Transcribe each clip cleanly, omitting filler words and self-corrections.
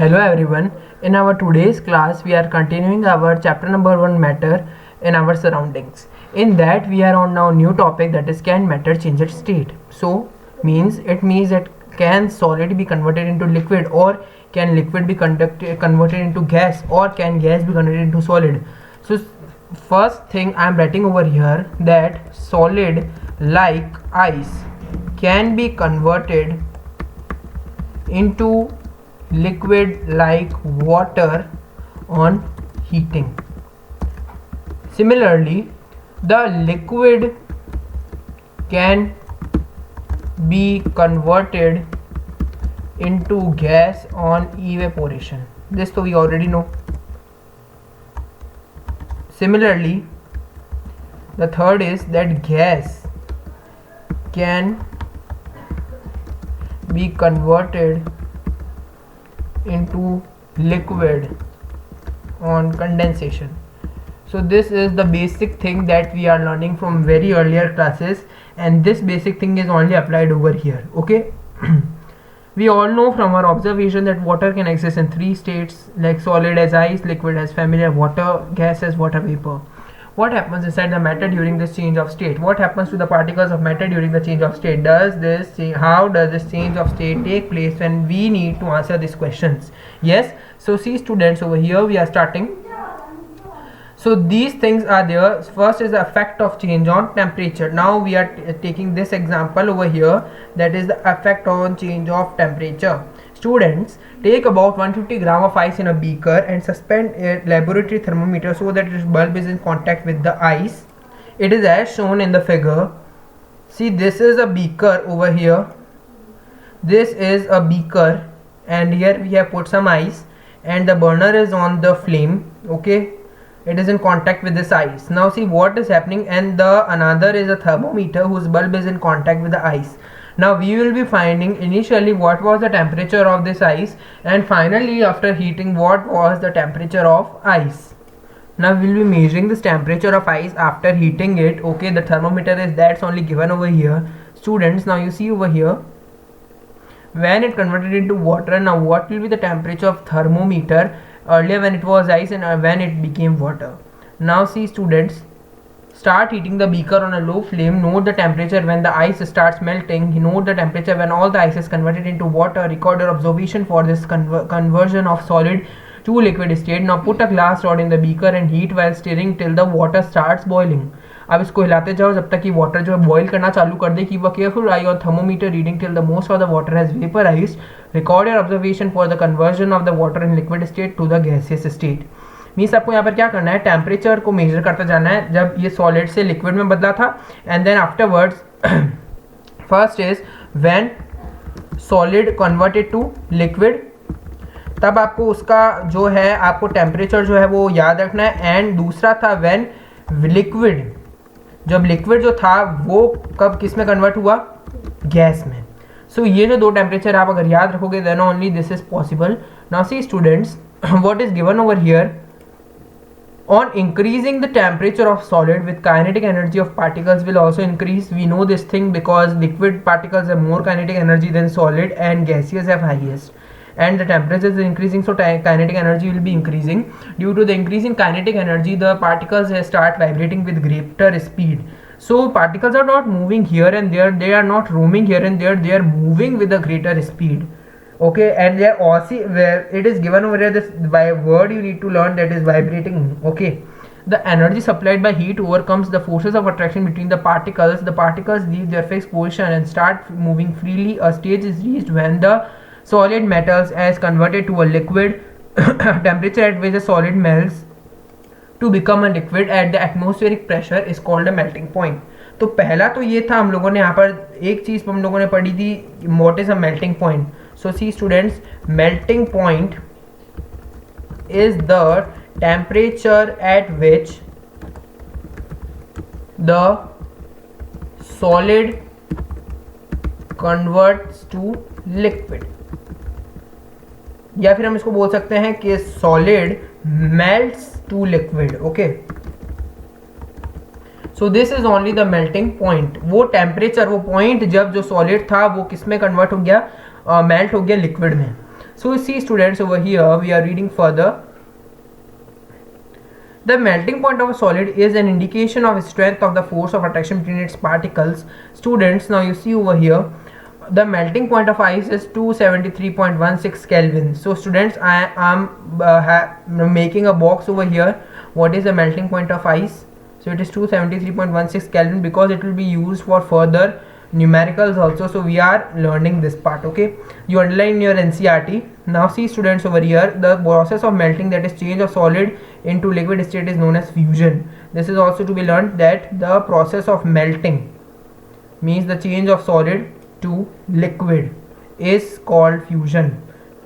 Hello everyone. In our today's class, we are continuing our chapter number 1 matter in our surroundings. In that, we are on now new topic, that is, can matter change its state? So it means that can solid be converted into liquid, or can liquid be converted into gas, or can gas be converted into solid? So first thing I am writing over here, that solid like ice can be converted into liquid like water on heating. Similarly, the liquid can be converted into gas on evaporation. This we already know. Similarly, the third is that gas can be converted into liquid on condensation. So this is the basic thing that we are learning from very earlier classes, and this basic thing is only applied over here. Okay. We all know from our observation that water can exist in three states, like solid as ice, liquid as familiar water, gas as water vapor. What happens inside the matter during this change of state? What happens to the particles of matter during the change of state? How does this change of state take place? When we need to answer these questions. Yes. So see students, over here we are starting. So these things are there. First is the effect of change on temperature. Now we are taking this example over here, that is the effect on change of temperature. Students, take about 150 gram of ice in a beaker and suspend a laboratory thermometer so that its bulb is in contact with the ice. It is as shown in the figure. See, this is a beaker over here. This is a beaker, and here we have put some ice, and the burner is on the flame. Okay, it is in contact with this ice. Now see what is happening, and the another is a thermometer whose bulb is in contact with the ice. Now we will be finding initially what was the temperature of this ice, and finally after heating what was the temperature of ice. Now we will be measuring this temperature of ice after heating it. Okay, the thermometer is that's only given over here. Students, now you see over here, when it converted into water, now what will be the temperature of thermometer earlier when it was ice and when it became water. Now see students, start heating the beaker on a low flame. Note the temperature when the ice starts melting. Note the temperature when all the ice is converted into water. Record your observation for this conversion of solid to liquid state. Now put a glass rod in the beaker and heat while stirring till the water starts boiling. अब इसको हिलाते जाओ जब तक कि water जो है boil करना चालू कर दे. Keep a careful eye on thermometer reading till the most of the water has vaporised. Record your observation for the conversion of the water in liquid state to the gaseous state. Means आपको यहाँ पर क्या करना है, temperature को major करता जाना है जब ये सॉलिड से लिक्विड में बदला था, and then afterwards first is when solid converted to liquid, तब आपको उसका जो है आपको टेम्परेचर जो है वो याद रखना है. एंड दूसरा था व्हेन लिक्विड, जब लिक्विड जो था वो कब किस में कन्वर्ट हुआ, गैस में. सो ये जो दो टेम्परेचर आप अगर याद रखोगे then only this is possible. Now see students, what is given over here, on increasing the temperature of solid with kinetic energy of particles will also increase. We know this thing because liquid particles have more kinetic energy than solid and gaseous have highest, and the temperature is increasing, so kinetic energy will be increasing. Due to the increase in kinetic energy, the particles start vibrating with greater speed. So particles are not moving here and there, they are not roaming here and there, they are moving with a greater speed. Okay, and they are also where it is given over here, this by word you need to learn, that is vibrating. Okay, the energy supplied by heat overcomes the forces of attraction between the particles. The particles leave their fixed position and start moving freely. A stage is reached when the solid metals as converted to a liquid. Temperature at which a solid melts to become a liquid at the atmospheric pressure is called a melting point. तो पहला तो ये था, हम लोगों ने यहाँ पर एक चीज़ हम लोगों ने पढ़ी थी, what is a melting point. So see students, melting point is the temperature at which the solid converts to liquid, या फिर हम इसको बोल सकते हैं कि solid melts to liquid. Okay, so this is only the melting point. वो temperature, वो पॉइंट जब जो सॉलिड था वो किस में कन्वर्ट हो गया, मेल्ट हो गया लिक्विड में. So see students, over here we are reading further. The melting point of a solid is an indication of strength of the force of attraction between its particles. Students, now you see over here, the melting point of ice is 273.16 Kelvin. So students, I am making a box over here. What is the melting point of ice? So it is 273.16 Kelvin, because it will be used for further numericals also. So we are learning this part. Okay, you underline in your NCERT. Now see students, over here the process of melting, that is change of solid into liquid state, is known as fusion. This is also to be learned, that the process of melting means the change of solid to liquid is called fusion.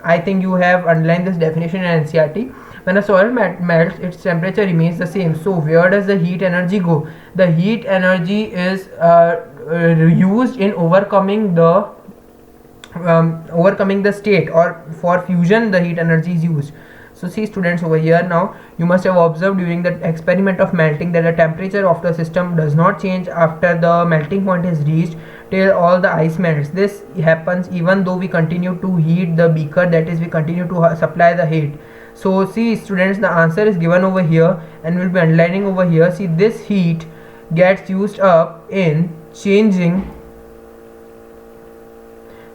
I think you have underlined this definition in NCERT. When a solid melts, its temperature remains the same. So where does the heat energy go? The heat energy is used in overcoming the state, or for fusion the heat energy is used. So see students, over here now you must have observed during the experiment of melting that the temperature of the system does not change after the melting point is reached till all the ice melts. This happens even though we continue to heat the beaker, that is we continue to supply the heat. So see students, the answer is given over here and we'll be underlining over here. See, this heat gets used up in changing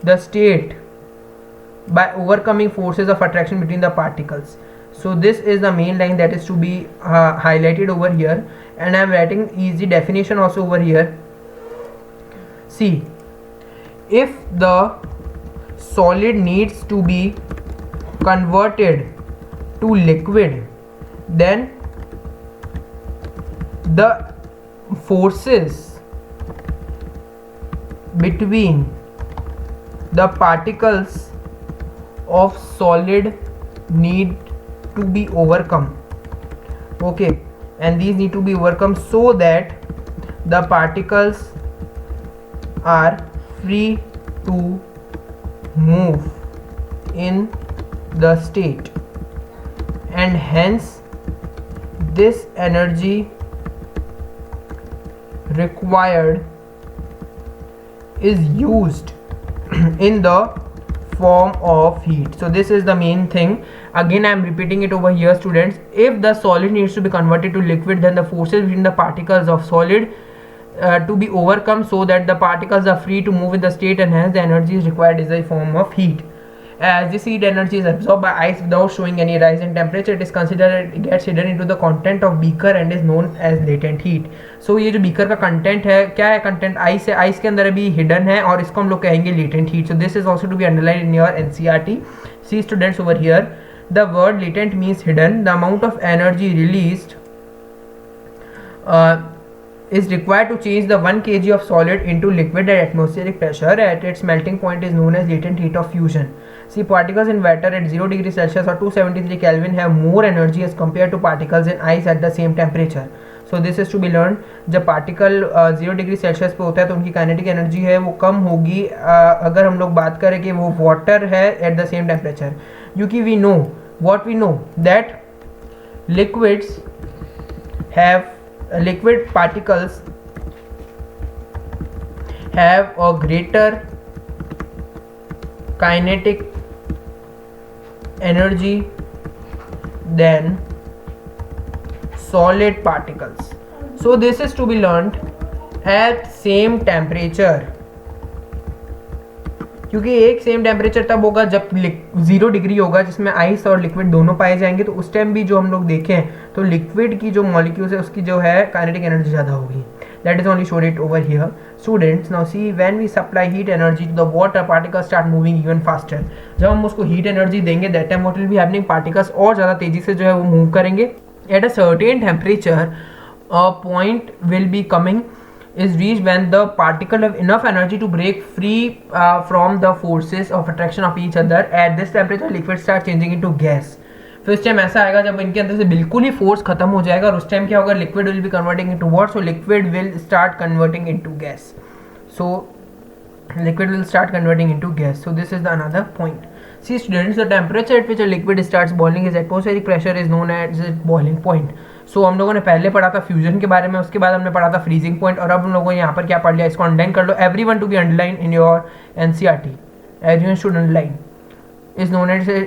the state by overcoming forces of attraction between the particles. So this is the main line that is to be highlighted over here, and I am writing easy definition also over here. See, if the solid needs to be converted to liquid, then the forces between the particles of solid need to be overcome. Okay, and these need to be overcome so that the particles are free to move in the state, and hence this energy required is used in the form of heat. So this is the main thing. Again I am repeating it over here students. If the solid needs to be converted to liquid, then the forces between the particles of solid to be overcome so that the particles are free to move in the state, and hence the energy is required is a form of heat. As this heat energy is absorbed by ice without showing any rise in temperature, it is considered it gets hidden into the content of beaker and is known as latent heat. So ये जो beaker का content है, क्या है content? ice है, ice के अंदर अभी hidden है और इसको हम लोग कहेंगे latent heat. So this is also to be underlined in your NCERT. See students, over here the word latent means hidden. The amount of energy released is required to change the 1 kg of solid into liquid at atmospheric pressure at its melting point is known as latent heat of fusion. See, particles in water at 0 degree Celsius or 273 Kelvin have more energy as compared to particles in ice at the same temperature. So this is to be learned. जब particle 0 degree Celsius पे होता है तो उनकी kinetic energy है वो कम होगी अगर हम लोग बात करें कि वो वाटर है एट द सेम टेम्परेचर, क्योंकि we know what we know that liquid particles have a greater kinetic energy than solid particles. So this is to be learned at same temperature, क्योंकि एक सेम टेम्परेचर तब होगा जब 0 degree होगा जिसमें ice और liquid दोनों पाए जाएंगे, तो उस टाइम भी जो हम लोग देखें तो लिक्विड की जो मॉलिक्यूल्स है उसकी जो है काइनेटिक एनर्जी ज़्यादा होगी. That is only showed it over here. Students now see when we supply heat energy to the water particles start moving even faster. जब हम उसको हीट एनर्जी देंगे that time what will be happening, particles और ज़्यादा तेजी से जो है वो मूव करेंगे. At a certain temperature a point will be coming is reached when the particle have enough energy to break free from the forces of attraction of each other. At this temperature liquid start changing into gas. फिर उस time ऐसा आएगा जब इनके अंदर से बिल्कुल ही force खत्म हो जाएगा और उस टाइम क्या होगा, liquid will be converting into what, so liquid will start converting into gas. So liquid will start converting into gas. So this is the another point. See students, the temperature at which a liquid starts boiling is atmospheric pressure is known as its boiling point. So हम लोगों ने पहले पढ़ा था fusion के बारे में, उसके बाद हमने पढ़ा था फ्रीजिंग पॉइंट, और अब हम लोगों ने यहाँ पर क्या पढ़ लिया, इसको अंडरलाइन कर लो. Everyone to be underline in your NCERT. Everyone should underline. is known as